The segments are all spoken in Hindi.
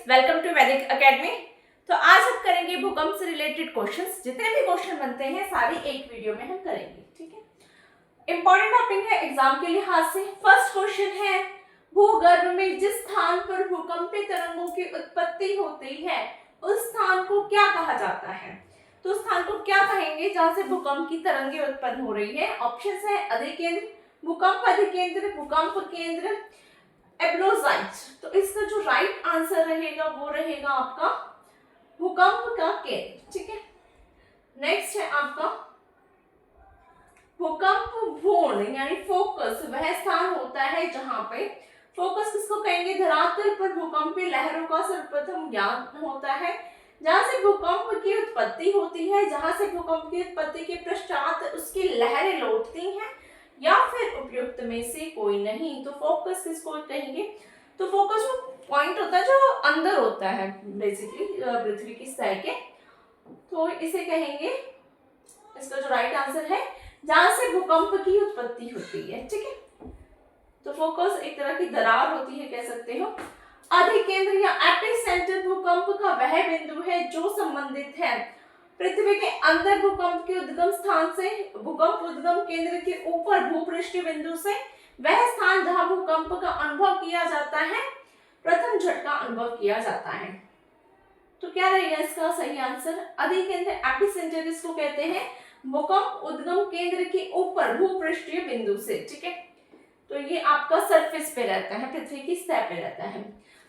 वेलकम टू वैदिक एकेडमी। तो आज हम करेंगे भूकंप से रिलेटेड क्वेश्चंस। जितने भी क्वेश्चन बनते हैं सारी एक वीडियो में हम करेंगे, ठीक है। इंपॉर्टेंट टॉपिक है एग्जाम के लिहाज से। फर्स्ट क्वेश्चन है, भूगर्भ में जिस स्थान पर भूकंपीय तरंगों की उत्पत्ति होती है उस स्थान को क्या कहा जाता है? तो उस स्थान को क्या कहेंगे जहां से भूकंप की तरंगें उत्पन्न हो रही है? ऑप्शन है अधिकेंद्र, भूकंप अधिकेंद्र, भूकंप केंद्र, एब्लोजाइट। तो इसका जो राइट आंसर रहेगा वो रहेगा आपका भूकंप का केंद्र, ठीक है। नेक्स्ट है आपका भूकंप भ्रूण यानी फोकस। वह स्थान होता है जहां पे फोकस किसको कहेंगे? धरातल पर भूकंपीय लहरों का सर्वप्रथम ज्ञान होता है, जहां से भूकंप की उत्पत्ति होती है, जहां से भूकंप की उत्पत्ति के पश्चात उसकी लहरें लौटती हैं, या फिर उपयुक्त में से कोई नहीं। तो फोकस किसको कहेंगे? तो फोकस वो पॉइंट होता है जो अंदर होता है बेसिकली पृथ्वी की सतह के, तो इसे कहेंगे, इसका जो राइट आंसर है जहां से भूकंप की उत्पत्ति होती है, ठीक है। तो फोकस एक तरह की दरार होती है, कह सकते हो। अधिकेंद्र या एपिसेंटर भूकंप का वह बिंदु है जो संबंधित है पृथ्वी के अंदर भूकंप के उद्गम स्थान से, भूकंप उद्गम केंद्र के ऊपर भूपृष्ठीय बिंदु से। वह स्थान जहां भूकंप का अनुभव किया जाता है, प्रथम झटका अनुभव किया जाता है। तो क्या रहेगा इसका सही आंसर? अधिकेंद्र एपिसेंटर इसको कहते हैं, भूकंप उद्गम केंद्र के ऊपर भूपृष्ठीय बिंदु से, ठीक है। तो ये आपका सरफेस पे रहता है, पृथ्वी की सतह पे रहता है।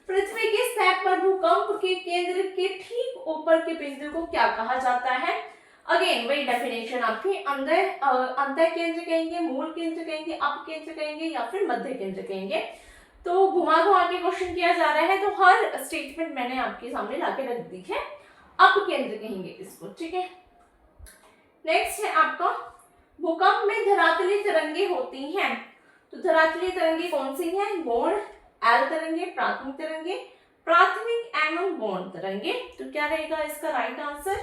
पृथ्वी की सतह पर भूकंप के केंद्र के ठीक ऊपर के बिंदु को क्या कहा जाता है? अगेन वही डेफिनेशन आपकी, अंत केंद्र कहेंगे, मूल केंद्र कहेंगे, अप केंद्र कहेंगे, या फिर मध्य केंद्र कहेंगे। तो घुमा घुमा के क्वेश्चन किया जा रहा है, तो हर स्टेटमेंट मैंने आपके सामने लाके रख दी है। अप केंद्र कहेंगे इसको, ठीक है। नेक्स्ट है आपका भूकंप में धरातली तरंगे होती हैं। तो धरातली तरंगे कौन सी हैं? गौण एल तरंगे, प्राथमिक तरंगे, प्राथमिक एवं गौण तरंगे। तो क्या रहेगा इसका राइट आंसर?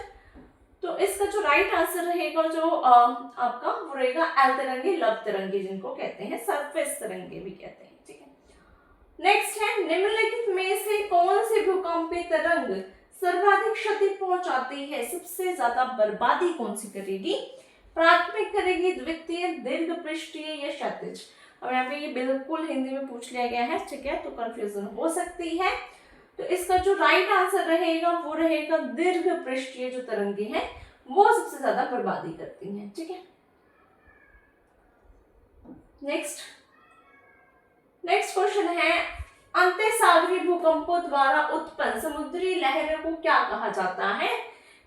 तो इसका जो राइट आंसर रहेगा जो आपका वो रहेगा एल तरंगे, लव तरंगे जिनको कहते हैं, सरफेस तरंगे भी कहते हैं, ठीक है। नेक्स्ट है, निम्नलिखित में से कौन सी भूकंपीय तरंग सर्वाधिक क्षति पहुंचाती है? सबसे ज्यादा बर्बादी कौन सी करेगी? प्राथमिक करेगी, द्वितीय, दीर्घ पृष्ठीय या क्षैतिज? अब यहाँ पे ये बिल्कुल हिंदी में पूछ लिया गया है, ठीक है, तो कंफ्यूजन हो सकती है। तो इसका जो राइट आंसर रहेगा वो रहेगा दीर्घ पृष्ठीय जो तरंगे हैं वो सबसे ज्यादा बर्बादी करती हैं, ठीक है। नेक्स्ट क्वेश्चन है, अंतःसागरीय भूकंपों द्वारा उत्पन्न समुद्री लहरों को क्या कहा जाता है?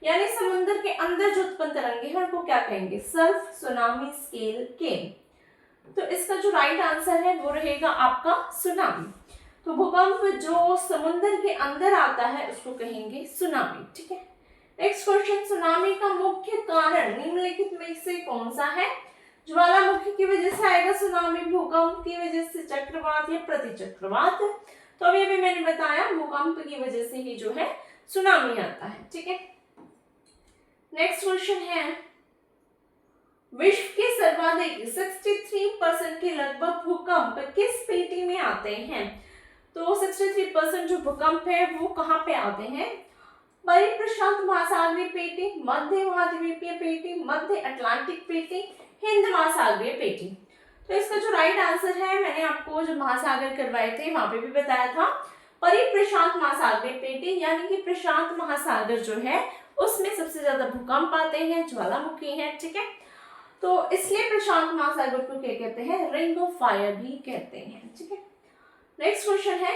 यानी समुद्र के अंदर जो उत्पन्न तरंगे हैं उनको क्या कहेंगे? सर्फ, सुनामी, स्केल, केम। तो इसका जो राइट आंसर है वो रहेगा आपका सुनामी। तो भूकंप जो समुद्र के अंदर आता है उसको कहेंगे सुनामी, ठीक है। नेक्स्ट क्वेश्चन, सुनामी का मुख्य कारण निम्नलिखित में से कौन सा है? ज्वालामुखी की वजह से आएगा सुनामी, भूकंप की वजह से, चक्रवात या प्रतिचक्रवात? तो अभी अभी मैंने बताया भूकंप की वजह से ही जो है सुनामी आता है, ठीक है। नेक्स्ट क्वेश्चन है, विश्व के सर्वाधिक 63% के लगभग भूकंप किस पेटी में आते हैं? तो 63% जो भूकंप है वो कहाँ पे आते हैं? परिप्रशांत महासागरीय पेटी, मध्य महाद्वीपीय पेटी, मध्य अटलांटिक पेटी, हिंद महासागरीय पेटी। तो इसका जो राइट आंसर है, मैंने आपको जो महासागर करवाए थे वहां पे भी बताया था, परिप्रशांत महासागरीय पेटी, यानी कि प्रशांत महासागर जो है उसमें सबसे ज्यादा भूकंप आते हैं, ज्वालामुखी है, ठीक है। तो इसलिए प्रशांत महासागर को क्या कहते हैं? रिंग ऑफ फायर भी कहते हैं, ठीक है। नेक्स्ट क्वेश्चन है,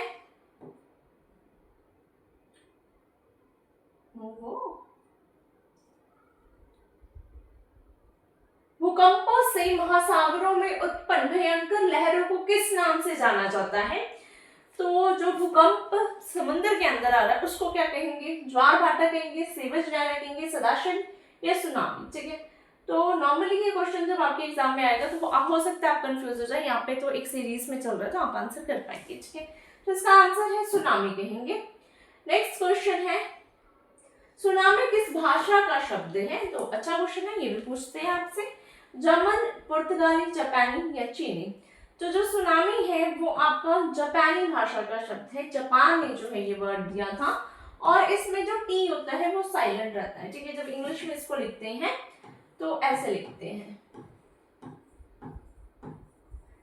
भूकंपों से महासागरों में उत्पन्न भयंकर लहरों को किस नाम से जाना जाता है? तो जो भूकंप समुद्र के अंदर आ रहा है उसको क्या कहेंगे? ज्वार भाटा कहेंगे, सेवज डायना कहेंगे, सदाशन या सुनामी, ठीक है। तो नॉर्मली ये क्वेश्चन जब आपके एग्जाम में आएगा तो वो हो सकता है आप कंफ्यूज हो जाए, यहाँ पे तो एक सीरीज में चल रहा है तो आप आंसर कर पाएंगे, ठीक है। तो इसका आंसर है सुनामी कहेंगे। नेक्स्ट क्वेश्चन है, सुनामी किस भाषा का शब्द है? तो अच्छा क्वेश्चन है, ये भी पूछते हैं आपसे। जर्मन, पुर्तगाली, जापानी या चीनी? तो जो सुनामी है वो आपका जापानी भाषा का शब्द है, जापान ने जो है ये वर्ड दिया था, और इसमें जो टी होता है वो साइलेंट रहता है, ठीक है। जब इंग्लिश में इसको लिखते हैं तो ऐसे लिखते हैं,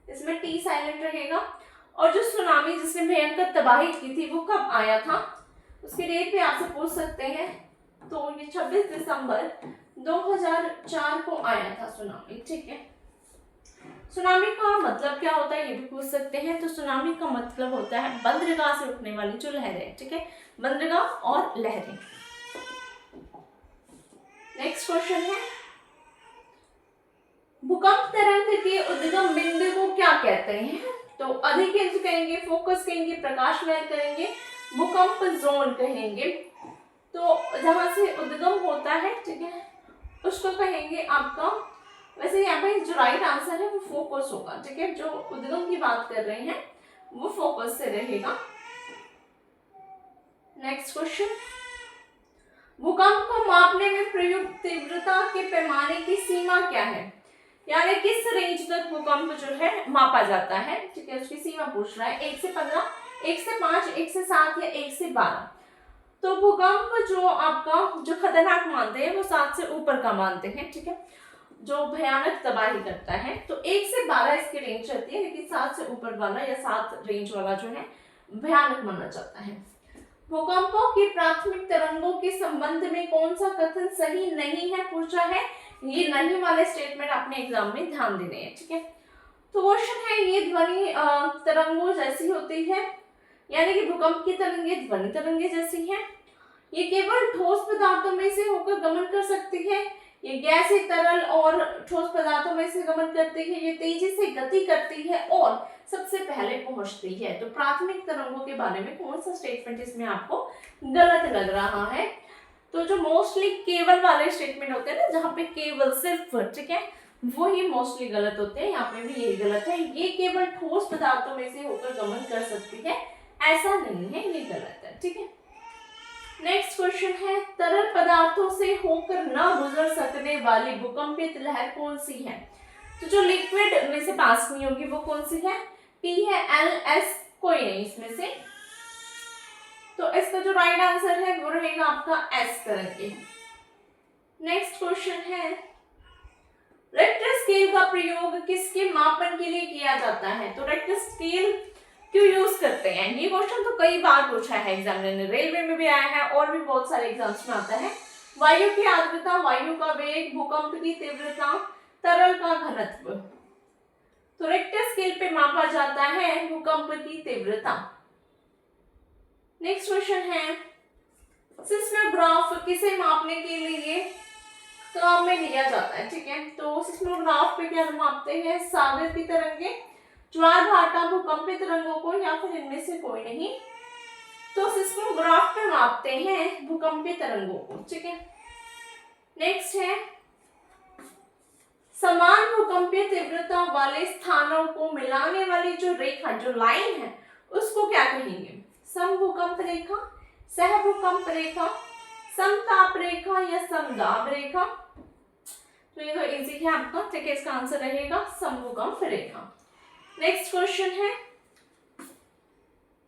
इसमें टी साइलेंट रहेगा। और जो सुनामी जिसने भयंकर तबाही की थी वो कब आया था, उसके डेट पे आपसे पूछ सकते हैं। तो ये 26 दिसंबर 2004 को आया था सुनामी, ठीक है। सुनामी का मतलब क्या होता है ये भी पूछ सकते हैं। तो सुनामी का मतलब होता है बंदरगाह से उठने वाली जो लहरें, ठीक है, बंदरगाह और लहरें। नेक्स्ट क्वेश्चन है, भूकंप तरंग के उद्गम बिंदु को क्या कहते हैं। तो अधिकेंद्र कहेंगे, फोकस कहेंगे, प्रकाश महल कहेंगे, भूकंप जोन कहेंगे। तो जहां से उद्गम होता है, ठीक है, उसको कहेंगे आपका, वैसे यहाँ पे जो राइट आंसर है वो फोकस होगा, ठीक है। जो उद्गम की बात कर रहे हैं वो फोकस से रहेगा। नेक्स्ट क्वेश्चन, भूकंप को मापने में प्रयुक्त तीव्रता के पैमाने की सीमा क्या है, यानी किस रेंज तक भूकंप जो है मापा जाता है, ठीक है, उसकी सीमा पूछ रहा है। 1 से 15, 1 से 5, 1 से 7 या 1 से 12। तो भूकंप जो आपका जो खतरनाक मानते हैं वो 7 से ऊपर का मानते हैं, ठीक है, जो भयानक तबाही करता है। तो 1 से 12 इसकी रेंज रहती है, लेकिन 7 से ऊपर वाला या 7 रेंज वाला जो है भयानक माना जाता है। भूकंपों की प्राथमिक तरंगों के संबंध में कौन सा कथन सही नहीं है पूछा है। ये नहीं वाले स्टेटमेंट अपने एग्जाम में ध्यान देने हैं, ठीक है। तो क्वेश्चन है, ये ध्वनि तरंगों जैसी होती है, यानी कि भूकंप की तरंगे ध्वनि तरंगे जैसी हैं। ये केवल ठोस पदार्थों में से होकर गमन कर सकती है, ये गैसीय, तरल और ठोस पदार्थों में से गमन करती है, ये तेजी से गति करती है और सबसे पहले पहुंचती है। तो प्राथमिक तरंगों के बारे में कौन सा स्टेटमेंट इसमें आपको गलत लग रहा है। तो जो मोस्टली केवल वाले स्टेटमेंट होते हैं ना, जहाँ पे केवल सिर्फ, ठीक है, वो ही मोस्टली गलत होते हैं। यहाँ पे भी यही गलत है, ये केवल ठोस पदार्थों में से होकर गमन कर सकती है, ऐसा नहीं है, ये गलत है, ठीक है। नेक्स्ट क्वेश्चन है, तरल पदार्थों से होकर न गुजर सकने वाली भूकंपित लहर कौन सी है। तो जो लिक्विड में से पास नहीं होगी वो कौन सी है, पी है, एल, एस, कोई नहीं इसमें से। तो इसका जो राइट आंसर है वो रहेगा आपका एस करेंगे। नेक्स्ट क्वेश्चन है, रेक्टर स्केल का प्रयोग किसके मापन के लिए किया जाता है। तो रेक्टर स्केल क्यों यूज करते हैं, ये क्वेश्चन तो कई बार पूछा है एग्जामिनर ने, रेलवे में भी आया है और भी बहुत सारे एग्जाम्स में आता है। वायु की आर्द्रता, वायु का वेग, भूकंप की तीव्रता, तरल का घनत्व। तो रेक्टर स्केल पे मापा जाता है भूकंप की तीव्रता। नेक्स्ट क्वेश्चन है, सिस्मोग्राफ किसे मापने के लिए काम में लिया जाता है, ठीक है। तो सिस्मोग्राफ पे क्या मापते हैं, सागर की तरंगे, ज्वार भाटा, भूकंपित तरंगों को, या फिर इनमें से कोई नहीं। तो सिस्मोग्राफ पे मापते हैं भूकंपित तरंगों को, ठीक है। नेक्स्ट है, समान भूकंपीय तीव्रता वाले स्थानों को मिलाने वाली जो रेखा, जो लाइन है, उसको क्या कहेंगे, समभूकंप रेखा, सहभूकंप रेखा, समताप रेखा या समदाब रेखा। तो ये तो इजी है आपका, ठीक है, इसका आंसर रहेगा समभूकंप रेखा। नेक्स्ट क्वेश्चन है,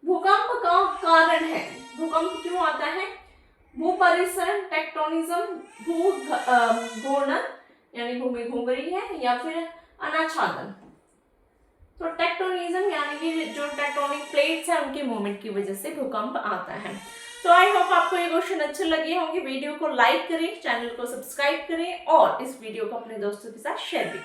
भूकंप का कारण है, भूकंप क्यों आता है, भूपरिसरण, टेक्टोनिज्म, भूघूर्णन यानी भूमि घूम रही है, या फिर अनाच्छादन। तो टेक्टोनिज्म यानी कि जो टेक्टोनिक प्लेट्स हैं उनके मूवमेंट की वजह से भूकंप आता है। तो आई होप आपको ये क्वेश्चन अच्छे लगे होंगे। वीडियो को लाइक करें, चैनल को सब्सक्राइब करें और इस वीडियो को अपने दोस्तों के साथ शेयर करें।